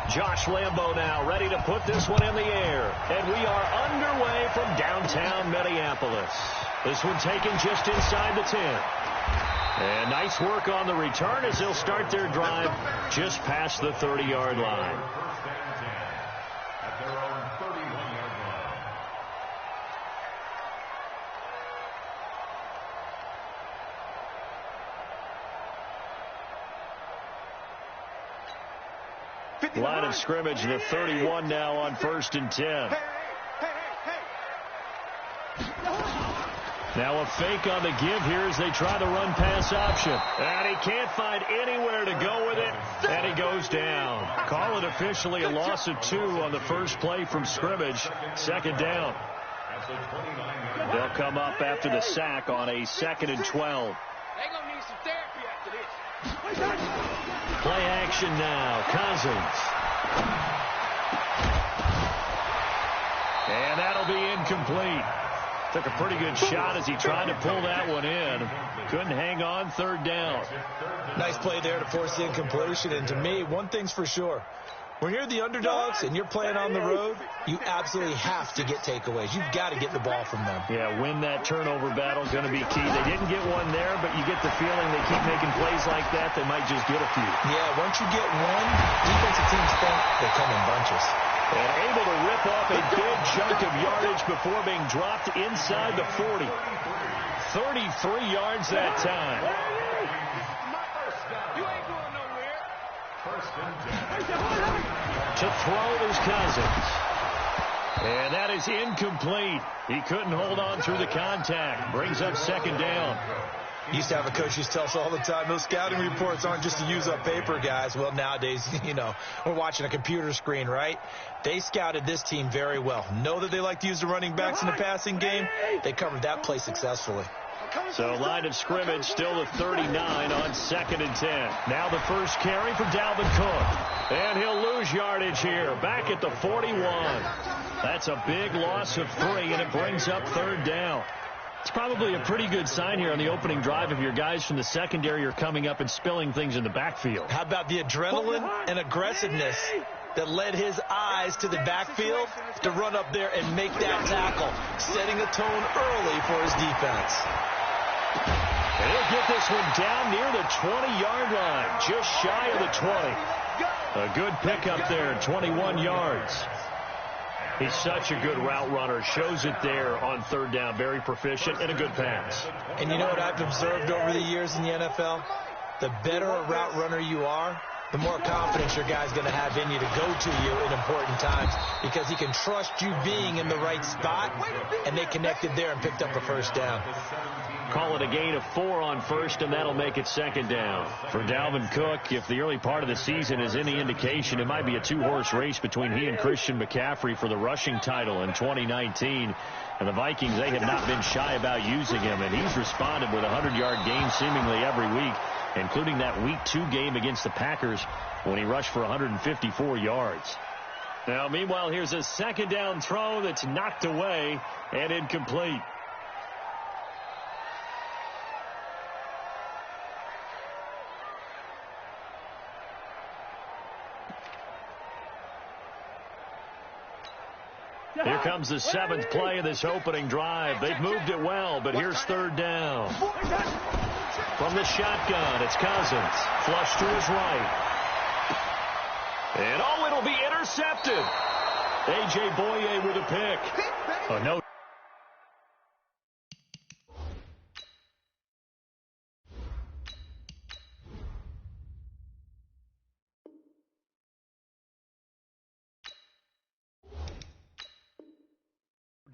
Josh Lambo now ready to put this one in the air. And we are underway from downtown Minneapolis. This one taken just inside the 10. And nice work on the return as they'll start their drive just past the 30-yard line. Line of scrimmage, the 31 now on 1st and 10. Now a fake on the give here as they try the run-pass option. And he can't find anywhere to go with it, and he goes down. Call it officially a loss of 2 on the first play from scrimmage. 2nd down. They'll come up after the sack on a 2nd and 12. They're going to need some therapy after this. Play action now. Cousins. And that'll be incomplete. Took a pretty good shot as he tried to pull that one in. Couldn't hang on. 3rd down. Nice play there to force the incompletion. And to me, one thing's for sure. When you're the underdogs and you're playing on the road, you absolutely have to get takeaways. You've got to get the ball from them. Yeah, win that turnover battle is going to be key. They didn't get one there, but you get the feeling they keep making plays like that, they might just get a few. Yeah, once you get one, defensive teams think they come in bunches. And able to rip off a big chunk of yardage before being dropped inside the 40. 33 yards that time. To throw is Cousins. And that is incomplete. He couldn't hold on through the contact. Brings up 2nd down. Used to have a coach used to tell us all the time, those scouting reports aren't just to use up paper, guys. Well, nowadays, you know, we're watching a computer screen, right? They scouted this team very well. Know that they like to use the running backs in the passing game. They covered that play successfully. So line of scrimmage still the 39 on 2nd and 10. Now the first carry for Dalvin Cook. And he'll lose yardage here. Back at the 41. That's a big loss of 3, and it brings up 3rd down. It's probably a pretty good sign here on the opening drive if your guys from the secondary are coming up and spilling things in the backfield. How about the adrenaline and aggressiveness that led his eyes to the backfield to run up there and make that tackle, setting a tone early for his defense. And he'll get this one down near the 20-yard line, just shy of the 20. A good pickup there, 21 yards. He's such a good route runner. Shows it there on 3rd down. Very proficient and a good pass. And you know what I've observed over the years in the NFL? The better a route runner you are, the more confidence your guy's going to have in you to go to you in important times because he can trust you being in the right spot, and they connected there and picked up a 1st down. Call it a gain of 4 on 1st, and that'll make it 2nd down. For Dalvin Cook, if the early part of the season is any indication, it might be a 2-horse race between he and Christian McCaffrey for the rushing title in 2019. And the Vikings, they have not been shy about using him, and he's responded with 100-yard games seemingly every week, including that Week 2 game against the Packers when he rushed for 154 yards. Now, meanwhile, here's a 2nd down throw that's knocked away and incomplete. Here comes the 7th play of this opening drive. They've moved it well, but here's 3rd down. From the shotgun, it's Cousins. Flush to his right. And, oh, it'll be intercepted. A.J. Boye with a pick. No.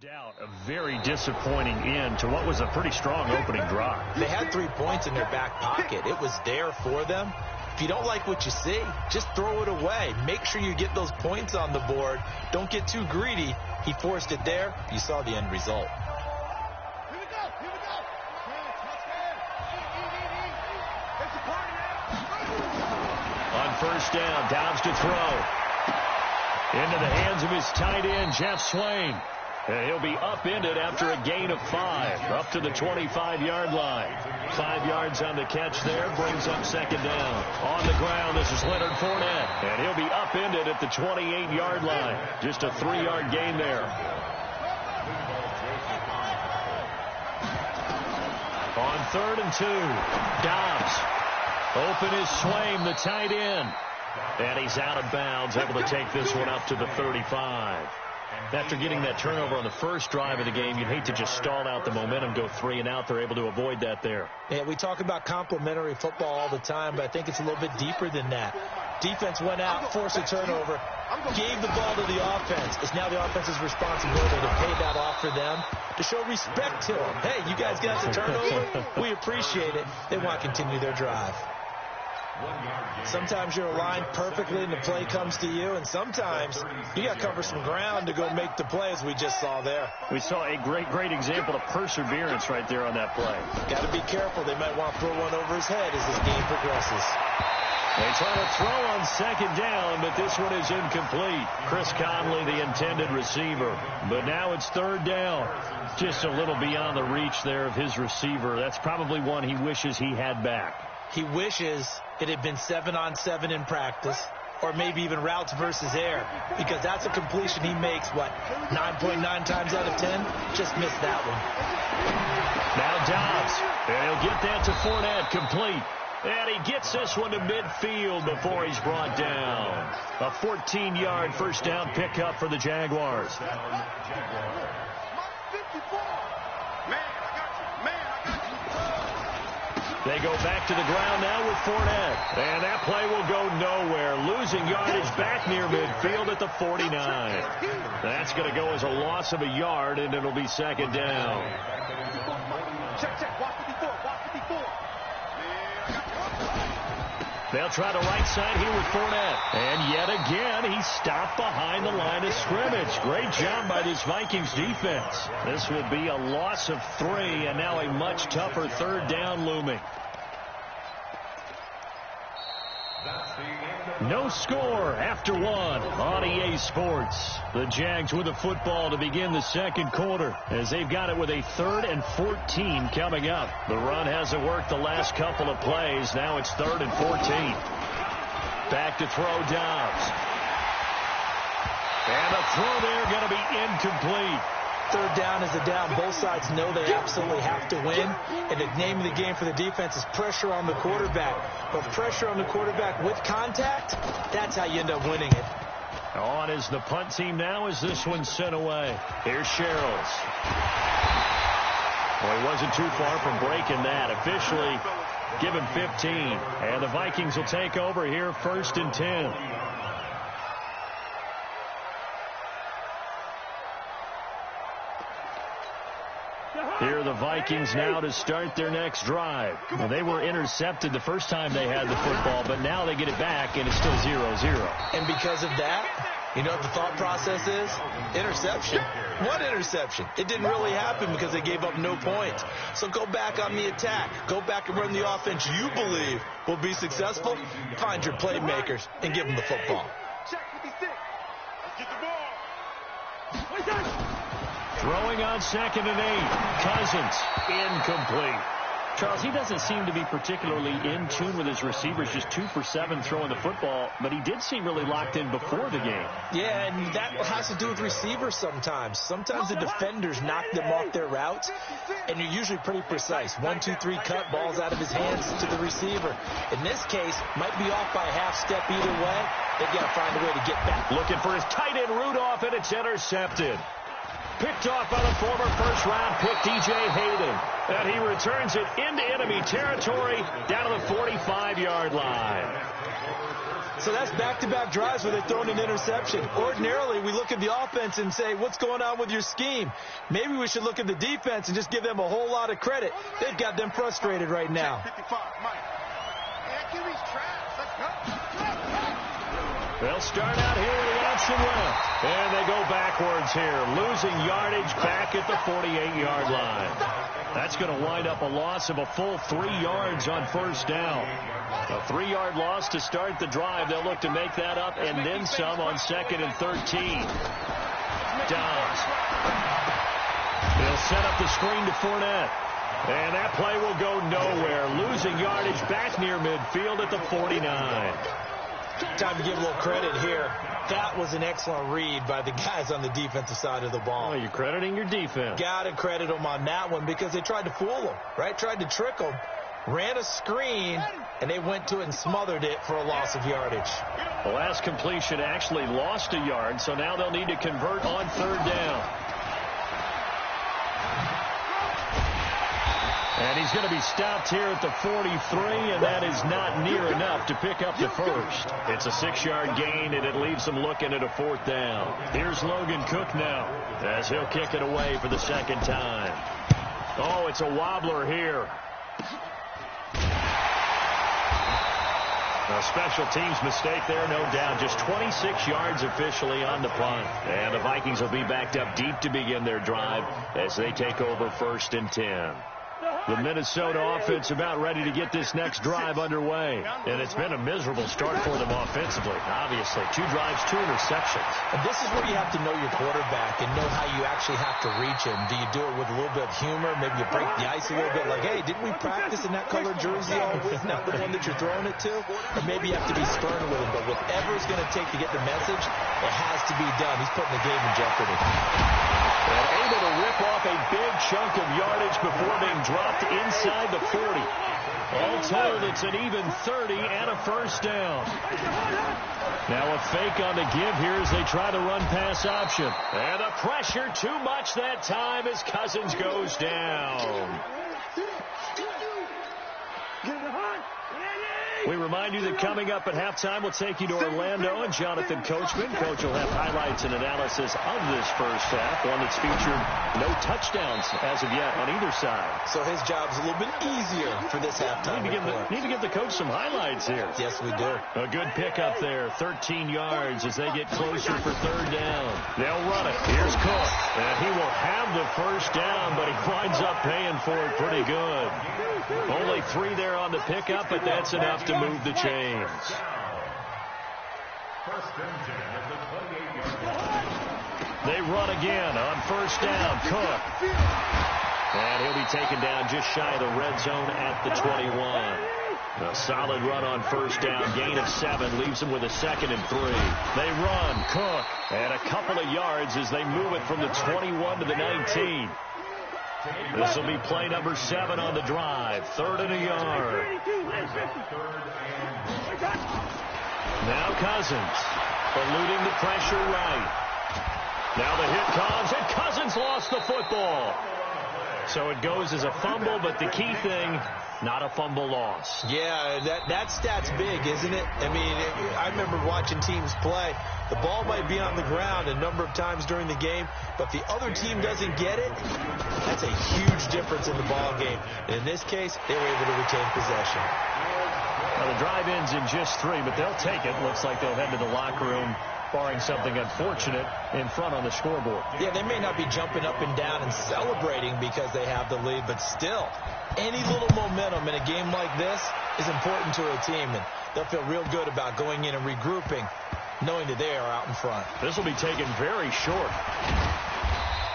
Doubt a very disappointing end to what was a pretty strong opening drive. They had 3 points in their back pocket. It was there for them. If you don't like what you see, just throw it away. Make sure you get those points on the board. Don't get too greedy. He forced it there. You saw the end result. Here we go. Here we go. On 1st down, Downs to throw. Into the hands of his tight end, Jeff Swain. And he'll be upended after a gain of 5, up to the 25-yard line. 5 yards on the catch there, brings up second down. On the ground, this is Leonard Fournette, and he'll be upended at the 28-yard line. Just a 3-yard gain there. On 3rd and 2, Dobbs. Open is Swaim, the tight end. And he's out of bounds, able to take this one up to the 35. After getting that turnover on the first drive of the game, you'd hate to just stall out the momentum, go 3 and out. They're able to avoid that there. Yeah, we talk about complementary football all the time, but I think it's a little bit deeper than that. Defense went out, forced a turnover, gave the ball to the offense. It's now the offense's responsibility to pay that off for them, to show respect to them. Hey, you guys got the turnover? We appreciate it. They want to continue their drive. Sometimes you're aligned perfectly and the play comes to you, and sometimes you got to cover some ground to go make the play, as we just saw there. We saw a great example of perseverance right there on that play. Got to be careful. They might want to throw one over his head as this game progresses. They try to throw on second down, but this one is incomplete. Chris Conley, the intended receiver. But now it's 3rd down. Just a little beyond the reach there of his receiver. That's probably one he wishes he had back. He wishes it had been 7-on-7 in practice, or maybe even routes versus air, because that's a completion he makes, 9.9 times out of 10? Just missed that one. Now Dobbs, and he'll get that to Fournette, complete. And he gets this one to midfield before he's brought down. A 14-yard first down pickup for the Jaguars. They go back to the ground now with Fournette. And that play will go nowhere. Losing yardage back near midfield at the 49. That's going to go as a loss of a yard, and it'll be second down. Check. Watch 54. They'll try the right side here with Fournette. And yet again, he stopped behind the line of scrimmage. Great job by this Vikings defense. This will be a loss of 3, and now a much tougher 3rd down looming. No score after 1 on EA Sports. The Jags with the football to begin the second quarter, as they've got it with a 3rd and 14 coming up. The run hasn't worked the last couple of plays. Now it's 3rd and 14. Back to throw Dobbs. And the throw there going to be incomplete. 3rd down is a down. Both sides know they absolutely have to win. And the name of the game for the defense is pressure on the quarterback. But pressure on the quarterback with contact, that's how you end up winning it. On is the punt team now as this one's sent away. Here's Sherrills. Well, he wasn't too far from breaking that. Officially given 15. And the Vikings will take over here 1st and 10. Here are the Vikings now to start their next drive. Well, they were intercepted the first time they had the football, but now they get it back, and it's still 0-0. And because of that, you know what the thought process is? Interception. One interception. It didn't really happen because they gave up no points. So go back on the attack. Go back and run the offense you believe will be successful. Find your playmakers and give them the football. Check 56. Let's get the ball. Throwing on 2nd and 8. Cousins, incomplete. Charles, he doesn't seem to be particularly in tune with his receivers, just 2 for 7 throwing the football, but he did seem really locked in before the game. Yeah, and that has to do with receivers sometimes. Sometimes the defenders knock them off their routes, and you're usually pretty precise. 1, 2, 3 cut, balls out of his hands to the receiver. In this case, might be off by a half step either way. They've got to find a way to get back. Looking for his tight end Rudolph, and it's intercepted. Picked off by the former first-round pick, DJ Hayden. And he returns it into enemy territory down to the 45-yard line. So that's back-to-back drives where they're throwing an interception. Ordinarily, we look at the offense and say, what's going on with your scheme? Maybe we should look at the defense and just give them a whole lot of credit. They've got them frustrated right now. 55, Mike. And QB's trash. Let's go. They'll start out here with the option left. And they go backwards here, losing yardage back at the 48-yard line. That's going to wind up a loss of a full 3 yards on first down. A 3-yard loss to start the drive. They'll look to make that up and then some on 2nd and 13. Dobbs. They'll set up the screen to Fournette. And that play will go nowhere. Losing yardage back near midfield at the 49. Time to give a little credit here. That was an excellent read by the guys on the defensive side of the ball. Oh, you're crediting your defense. Got to credit them on that one because they tried to fool them, right? Tried to trick them. Ran a screen, and they went to it and smothered it for a loss of yardage. The last completion actually lost a yard, so now they'll need to convert on 3rd down. And he's going to be stopped here at the 43, and that is not near enough to pick up the first. It's a 6-yard gain, and it leaves them looking at a 4th down. Here's Logan Cook now as he'll kick it away for the 2nd time. Oh, it's a wobbler here. A special teams mistake there, no doubt. Just 26 yards officially on the punt. And the Vikings will be backed up deep to begin their drive as they take over 1st and 10. The Minnesota offense about ready to get this next drive underway. And it's been a miserable start for them offensively. Obviously, 2 drives, 2 interceptions. And this is where you have to know your quarterback and know how you actually have to reach him. Do you do it with a little bit of humor? Maybe you break the ice a little bit like, hey, didn't we practice in that colored jersey all week? Not the one that you're throwing it to? Or maybe you have to be stern with him. But whatever it's going to take to get the message, it has to be done. He's putting the game in jeopardy. And able to rip off a big chunk of yardage before being dropped inside the 40. All told, it's an even 30 and a 1st down. Now a fake on the give here as they try to run pass option. And the pressure too much that time as Cousins goes down. We remind you that coming up at halftime, we'll take you to Orlando and Jonathan Coachman. Coach will have highlights and analysis of this first half, one that's featured no touchdowns as of yet on either side. So his job's a little bit easier for this halftime. Need to give the coach some highlights here. Yes, we do. A good pickup there, 13 yards as they get closer for 3rd down. They'll run it. Here's Cook. And he will have the 1st down, but he winds up paying for it pretty good. Only 3 there on the pickup, but that's enough to move the chains. They run again on 1st down. Cook. And he'll be taken down just shy of the red zone at the 21. A solid run on 1st down. Gain of 7 leaves them with a 2nd and 3. They run. Cook. And a couple of yards as they move it from the 21 to the 19. This will be play number 7 on the drive. 3rd and a yard. Now Cousins eluding the pressure right. Now the hit comes, and Cousins lost the football. So it goes as a fumble, but the key thing, not a fumble loss. Yeah, that stat's big, isn't it? I mean, I remember watching teams play. The ball might be on the ground a number of times during the game, but the other team doesn't get it. That's a huge difference in the ball game. And in this case, they were able to retain possession. Well, the drive ends in just 3, but they'll take it. Looks like they'll head to the locker room, barring something unfortunate in front on the scoreboard. Yeah, they may not be jumping up and down and celebrating because they have the lead, but still, any little momentum in a game like this is important to a team, and they'll feel real good about going in and regrouping, knowing that they are out in front. This will be taken very short.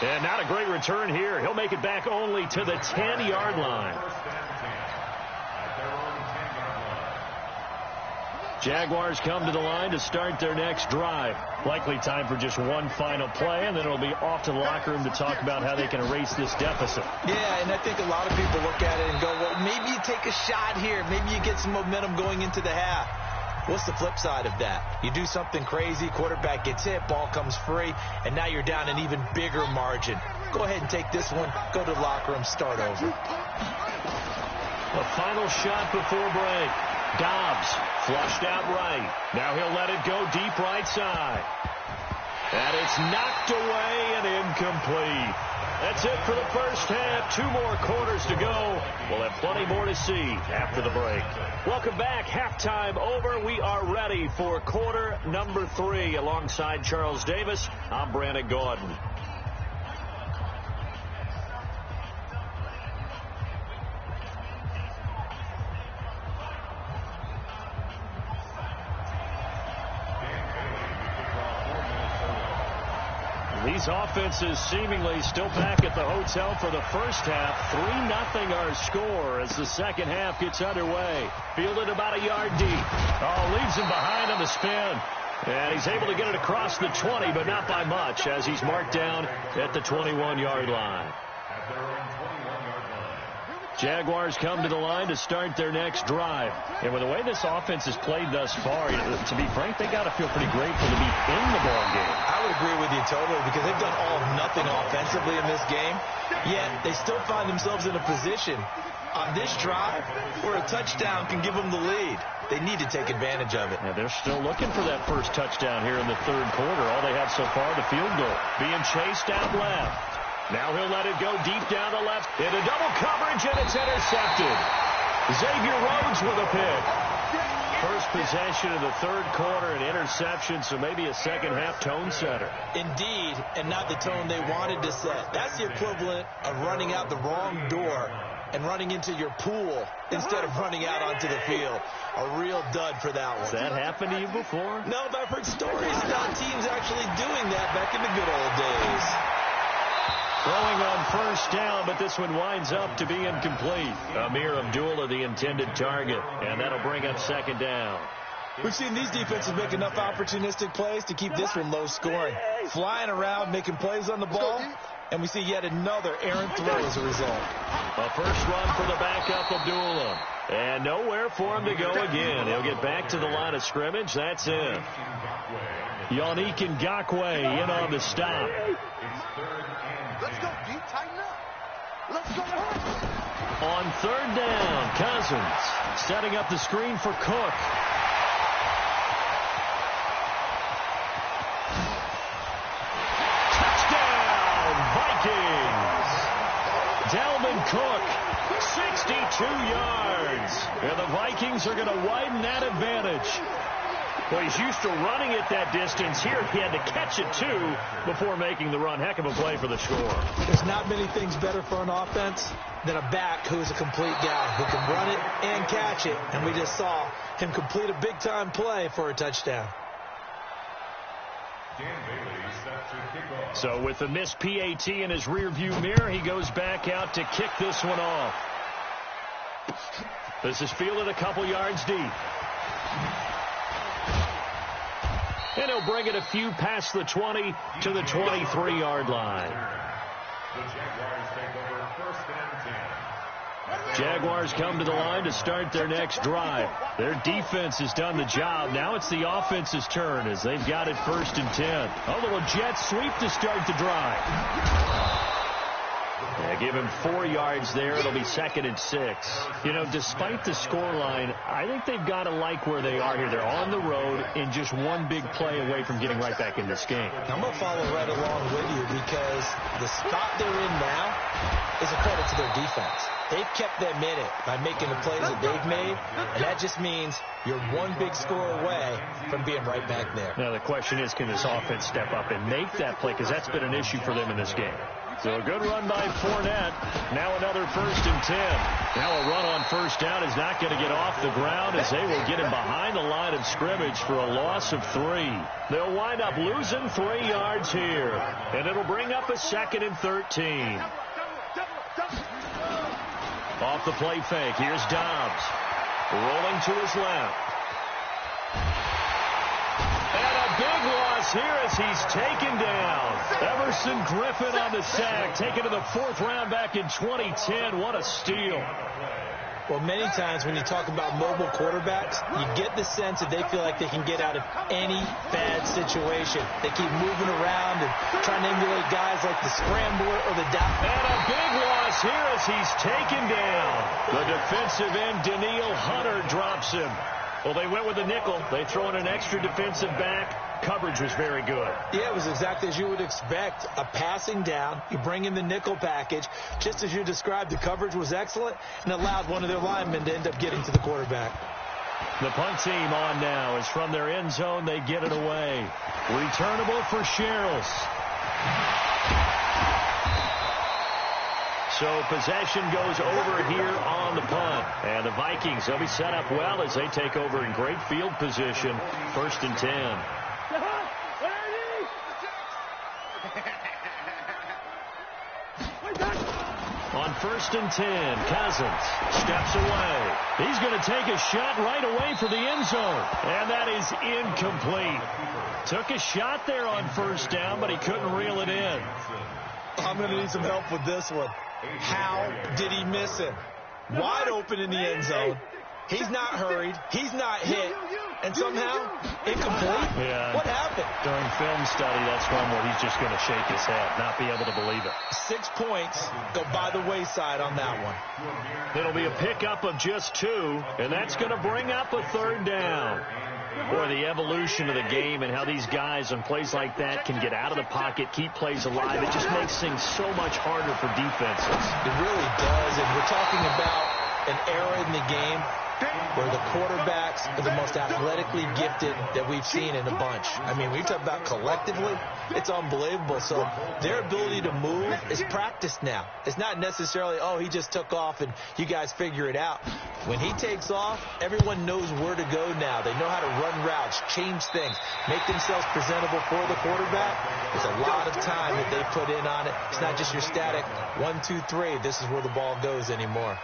And not a great return here. He'll make it back only to the 10-yard line. Jaguars come to the line to start their next drive. Likely time for just one final play, and then it'll be off to the locker room to talk about how they can erase this deficit. Yeah, and I think a lot of people look at it and go, well, maybe you take a shot here. Maybe you get some momentum going into the half. What's the flip side of that? You do something crazy, quarterback gets hit, ball comes free, and now you're down an even bigger margin. Go ahead and take this one, go to the locker room, start over. A final shot before break. Dobbs flushed out right. Now he'll let it go deep right side. And it's knocked away and incomplete. That's it for the first half. 2 more quarters to go. We'll have plenty more to see after the break. Welcome back. Halftime over. We are ready for quarter number 3. Alongside Charles Davis, I'm Brandon Gordon. These offenses seemingly still back at the hotel for the first half. 3-0 our score as the second half gets underway. Fielded about a yard deep. Oh, leaves him behind on the spin. And he's able to get it across the 20, but not by much, as he's marked down at the 21-yard line. Jaguars come to the line to start their next drive. And with the way this offense has played thus far, to be frank, they got to feel pretty grateful to be in the ball game. I would agree with you totally, because they've done all or nothing offensively in this game, yet they still find themselves in a position on this drive where a touchdown can give them the lead. They need to take advantage of it. Yeah, they're still looking for that first touchdown here in the third quarter. All they have so far, the field goal. Being chased out left. Now he'll let it go deep down the left. Into double coverage, and it's intercepted. Xavier Rhodes with a pick. First possession of the third quarter, an interception, so maybe a second-half tone setter. Indeed, and not the tone they wanted to set. That's the equivalent of running out the wrong door and running into your pool instead of running out onto the field. A real dud for that one. Has that happened to you before? No, but I've heard stories about teams actually doing that back in the good old days. Throwing on first down, but this one winds up to be incomplete. Amir Abdullah, the intended target, and that'll bring up second down. We've seen these defenses make enough opportunistic plays to keep this one low scoring. Flying around, making plays on the ball, and we see yet another errant throw as a result. A first run for the backup Abdullah. And nowhere for him to go again. He'll get back to the line of scrimmage. That's it. Yannick Ngakoue in on the stop. Let's go deep, tighten up. Let's go. On third down, Cousins setting up the screen for Cook. Touchdown, Vikings. Dalvin Cook, 62 yards. And the Vikings are going to widen that advantage. Well, he's used to running it that distance. Here he had to catch it, too, before making the run. Heck of a play for the score. There's not many things better for an offense than a back who's a complete guy who can run it and catch it. And we just saw him complete a big-time play for a touchdown. So with the missed PAT in his rearview mirror, he goes back out to kick this one off. This is fielded a couple yards deep. And he'll bring it a few past the 20 to the 23-yard line. Jaguars come to the line to start their next drive. Their defense has done the job. Now it's the offense's turn as they've got it 1st and 10. A little jet sweep to start the drive. Give him 4 yards there. It'll be 2nd and 6. You know, despite the scoreline, I think they've got to like where they are here. They're on the road and just one big play away from getting right back in this game. I'm going to follow right along with you because the spot they're in now is a credit to their defense. They've kept them in it by making the plays that they've made, and that just means you're one big score away from being right back there. Now, the question is, can this offense step up and make that play? Because that's been an issue for them in this game. So a good run by Fournette. Now another 1st and 10. Now a run on first down is not going to get off the ground as they will get him behind the line of scrimmage for a loss of 3. They'll wind up losing 3 yards here. And it'll bring up a 2nd and 13. Off the play fake. Here's Dobbs. Rolling to his left. And a big loss here as he's taken down. Everson Griffin on the sack, taken to the 4th round back in 2010. What a steal. Well, many times when you talk about mobile quarterbacks, you get the sense that they feel like they can get out of any bad situation. They keep moving around and trying to emulate guys like the scrambler or the dot. And a big loss here as he's taken down. The defensive end, Daniil Hunter, drops him. Well, they went with the nickel. They throw in an extra defensive back. Coverage was very good. Yeah, it was exactly as you would expect. A passing down. You bring in the nickel package. Just as you described, the coverage was excellent and allowed one of their linemen to end up getting to the quarterback. The punt team on now is from their end zone. They get it away. Returnable for Sherrills. So possession goes over here on the punt. And the Vikings, they'll be set up well as they take over in great field position. 1st and 10. 1st and 10. Cousins steps away. He's going to take a shot right away for the end zone. And that is incomplete. Took a shot there on 1st down, but he couldn't reel it in. I'm going to need some help with this one. How did he miss it? Wide open in the end zone. He's not hurried. He's not hit. And somehow, incomplete? Yeah. What happened? During film study, that's one where he's just going to shake his head, not be able to believe it. 6 points go by the wayside on that one. It'll be a pickup of just 2, and that's going to bring up a 3rd down. Boy, the evolution of the game and how these guys on plays like that can get out of the pocket, keep plays alive, it just makes things so much harder for defenses. It really does, and we're talking about an era in the game where the quarterbacks are the most athletically gifted that we've seen in a bunch. I mean, we talk about collectively, it's unbelievable. So their ability to move is practiced now. It's not necessarily, oh, he just took off and you guys figure it out. When he takes off, everyone knows where to go now. They know how to run routes, change things, make themselves presentable for the quarterback. It's a lot of time that they put in on it. It's not just your static 1, 2, 3. This is where the ball goes anymore.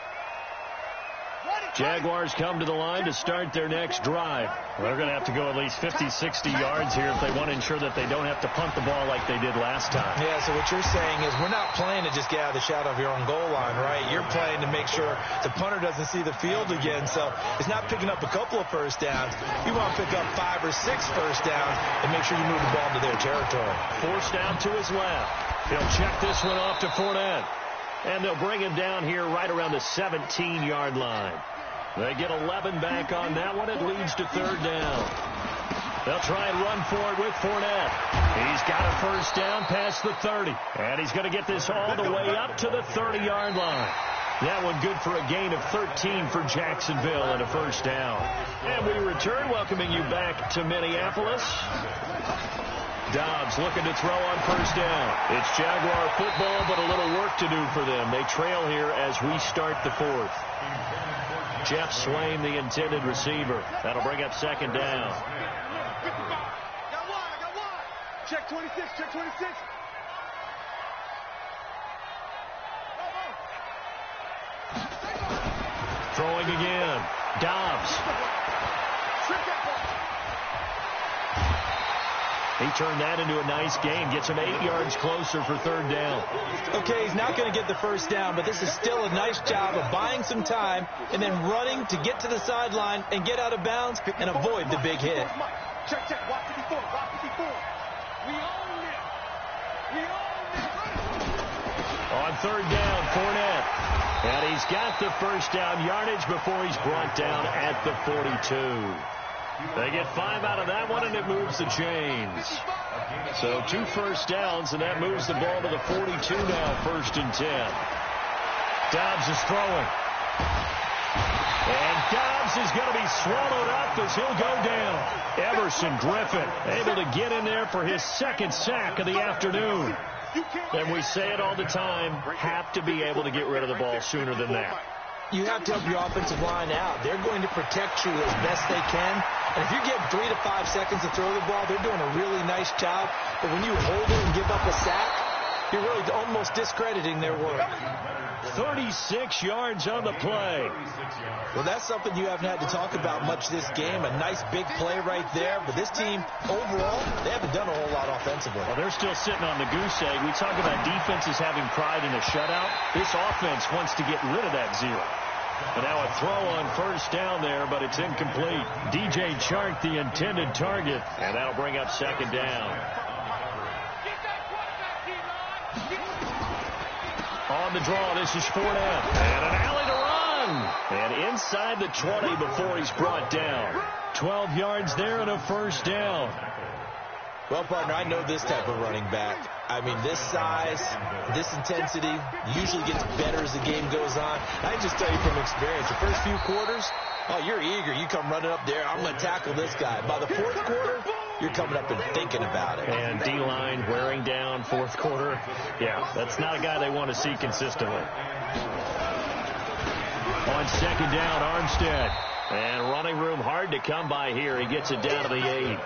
Jaguars come to the line to start their next drive. They're going to have to go at least 50, 60 yards here if they want to ensure that they don't have to punt the ball like they did last time. Yeah, so what you're saying is we're not playing to just get out of the shadow of your own goal line, right? You're playing to make sure the punter doesn't see the field again. So it's not picking up a couple of 1st downs. You want to pick up 5 or 6 1st downs and make sure you move the ball into their territory. Forced out to his left. He'll check this one off to Fournette. And they'll bring him down here right around the 17-yard line. They get 11 back on that one. It leads to 3rd down. They'll try and run for it with Fournette. He's got a 1st down past the 30. And he's going to get this all the way up to the 30-yard line. That one good for a gain of 13 for Jacksonville and a 1st down. And we return, welcoming you back to Minneapolis. Dobbs looking to throw on 1st down. It's Jaguar football, but a little work to do for them. They trail here as we start the 4th. Jeff Swain, the intended receiver. That'll bring up 2nd down. Got one. Check 26, check 26. Throwing again. Dobbs. He turned that into a nice gain. Gets him 8 yards closer for 3rd down. Okay, he's not going to get the 1st down, but this is still a nice job of buying some time and then running to get to the sideline and get out of bounds and avoid the big hit. Check, watch 54, watch 54. We own it. On 3rd down, Fournette. And he's got the 1st down yardage before he's brought down at the 42. They get 5 out of that one, and it moves the chains. So 2 1st downs, and that moves the ball to the 42 now, 1st and 10. Dobbs is throwing. And Dobbs is going to be swallowed up as he'll go down. Everson Griffin able to get in there for his 2nd sack of the afternoon. And we say it all the time, have to be able to get rid of the ball sooner than that. You have to help your offensive line out. They're going to protect you as best they can. And if you get 3 to 5 seconds to throw the ball, they're doing a really nice job. But when you hold it and give up a sack, you're really almost discrediting their work. 36 yards on the play. Well, that's something you haven't had to talk about much this game. A nice big play right there. But this team, overall, they haven't done a whole lot offensively. Well, they're still sitting on the goose egg. We talk about defenses having pride in a shutout. This offense wants to get rid of that 0. And now a throw on 1st down there, but it's incomplete. DJ Chark, the intended target. And that'll bring up 2nd down. On the draw, this is Fournette. And an alley to run. And inside the 20 before he's brought down. 12 yards there and a 1st down. Well, partner, I know this type of running back. I mean, this size, this intensity usually gets better as the game goes on. I can just tell you from experience, the first few quarters, oh, you're eager. You come running up there, I'm going to tackle this guy. By the 4th quarter, you're coming up and thinking about it. And D-line wearing down 4th quarter. Yeah, that's not a guy they want to see consistently. On 2nd down, Armstead. And running room hard to come by here. He gets it down to the 8.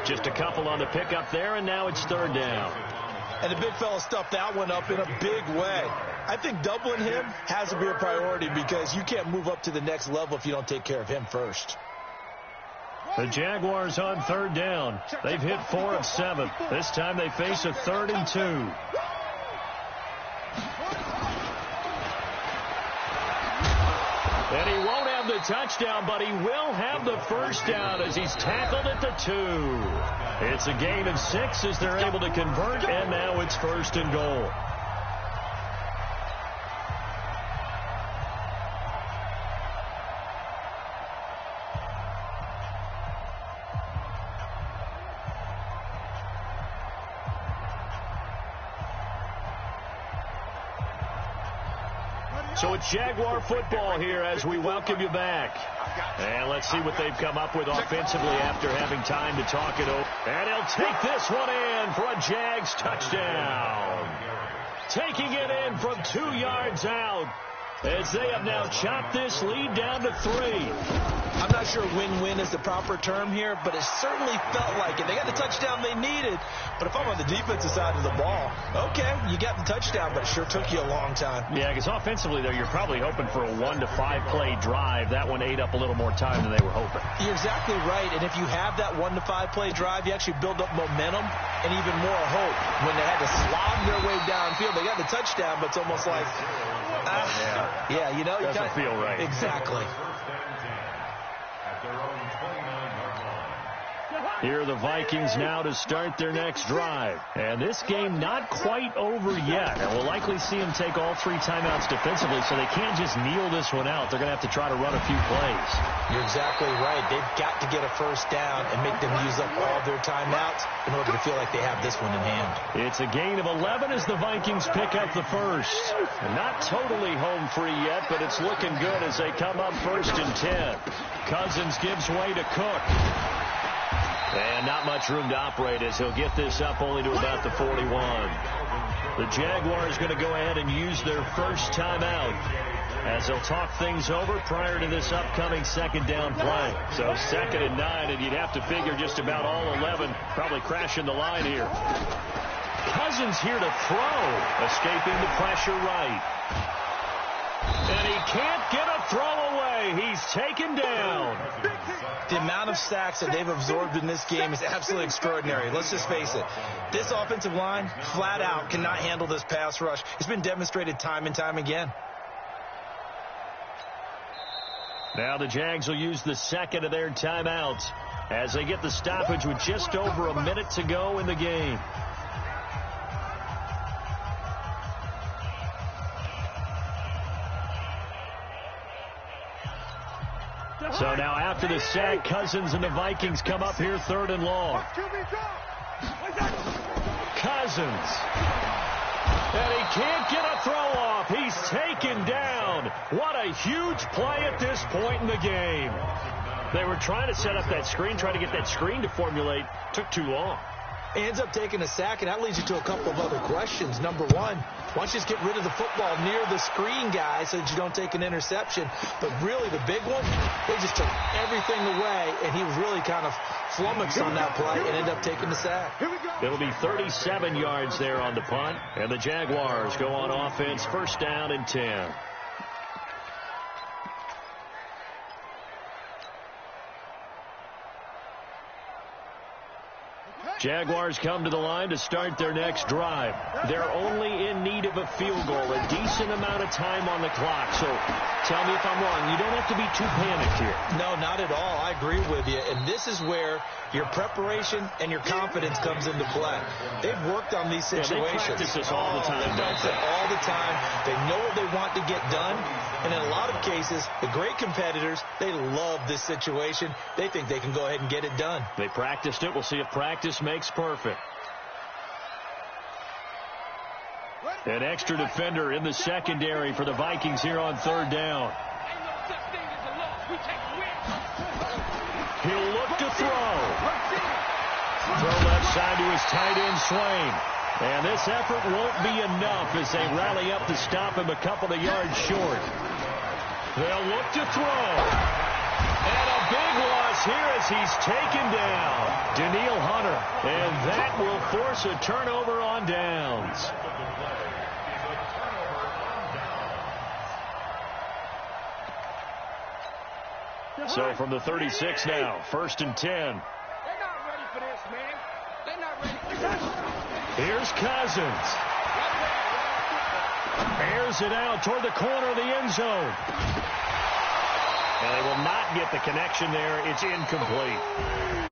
Just a couple on the pickup there, and now it's 3rd down. And the big fella stuffed that one up in a big way. I think doubling him has to be a priority because you can't move up to the next level if you don't take care of him first. The Jaguars on 3rd down. They've hit 4 of 7. This time they face a 3rd and 2. And he won't have the touchdown, but he will have the first down as he's tackled at the 2. It's a gain of 6 as they're able to convert, and now it's 1st and goal. So it's Jaguar football here as we welcome you back. And let's see what they've come up with offensively after having time to talk it over. And he'll take this one in for a Jags touchdown. Taking it in from 2 yards out as they have now chopped this lead down to 3. I'm not sure win-win is the proper term here, but it certainly felt like it. They got the touchdown they needed, but if I'm on the defensive side of the ball, okay, you got the touchdown, but it sure took you a long time. Yeah, because offensively, though, you're probably hoping for a 1 to 5 play drive. That one ate up a little more time than they were hoping. You're exactly right, and if you have that 1 to 5 play drive, you actually build up momentum and even more hope. When they had to slob their way downfield, they got the touchdown, but it's almost like, yeah, you know. Doesn't feel right. Exactly. Here are the Vikings now to start their next drive. And this game not quite over yet. And we'll likely see them take all 3 timeouts defensively, so they can't just kneel this one out. They're going to have to try to run a few plays. You're exactly right. They've got to get a first down and make them use up all their timeouts in order to feel like they have this one in hand. It's a gain of 11 as the Vikings pick up the first. Not totally home free yet, but it's looking good as they come up 1st and 10. Cousins gives way to Cook. And not much room to operate as he'll get this up only to about the 41. The Jaguars going to go ahead and use their first timeout as they'll talk things over prior to this upcoming 2nd down play. So 2nd and 9, and you'd have to figure just about all 11 probably crashing the line here. Cousins here to throw, escaping the pressure right. And he can't get a throw away. He's taken down. The amount of sacks that they've absorbed in this game is absolutely extraordinary. Let's just face it. This offensive line, flat out, cannot handle this pass rush. It's been demonstrated time and time again. Now the Jags will use the 2nd of their timeouts as they get the stoppage with just over a minute to go in the game. So now after the sack, Cousins and the Vikings come up here 3rd and long. Cousins. And he can't get a throw off. He's taken down. What a huge play at this point in the game. They were trying to set up that screen, trying to get that screen to formulate. Took too long. He ends up taking a sack, and that leads you to a couple of other questions. Number one, why don't you just get rid of the football near the screen guy so that you don't take an interception? But really, the big one, they just took everything away, and he was really kind of flummoxed on that play and ended up taking the sack. It'll be 37 yards there on the punt, and the Jaguars go on offense 1st down and 10. Jaguars come to the line to start their next drive. They're only in need of a field goal, a decent amount of time on the clock. So tell me if I'm wrong. You don't have to be too panicked here. No, not at all. I agree with you. And this is where your preparation and your confidence comes into play. They've worked on these situations. Yeah, they practice this all the time, don't they? All the time. They know what they want to get done. And in a lot of cases, the great competitors, they love this situation. They think they can go ahead and get it done. They practiced it. We'll see if practice makes perfect. An extra defender in the secondary for the Vikings here on 3rd down. He'll look to throw. Throw left side to his tight end, Swain. And this effort won't be enough as they rally up to stop him a couple of yards short. They'll look to throw. And a big loss here as he's taken down. Daniil Hunter. And that will force a turnover on downs. So from the 36 now, 1st and 10. They're not ready for this, man. They're not ready for this. Here's Cousins. Airs it out toward the corner of the end zone. And they will not get the connection there. It's incomplete.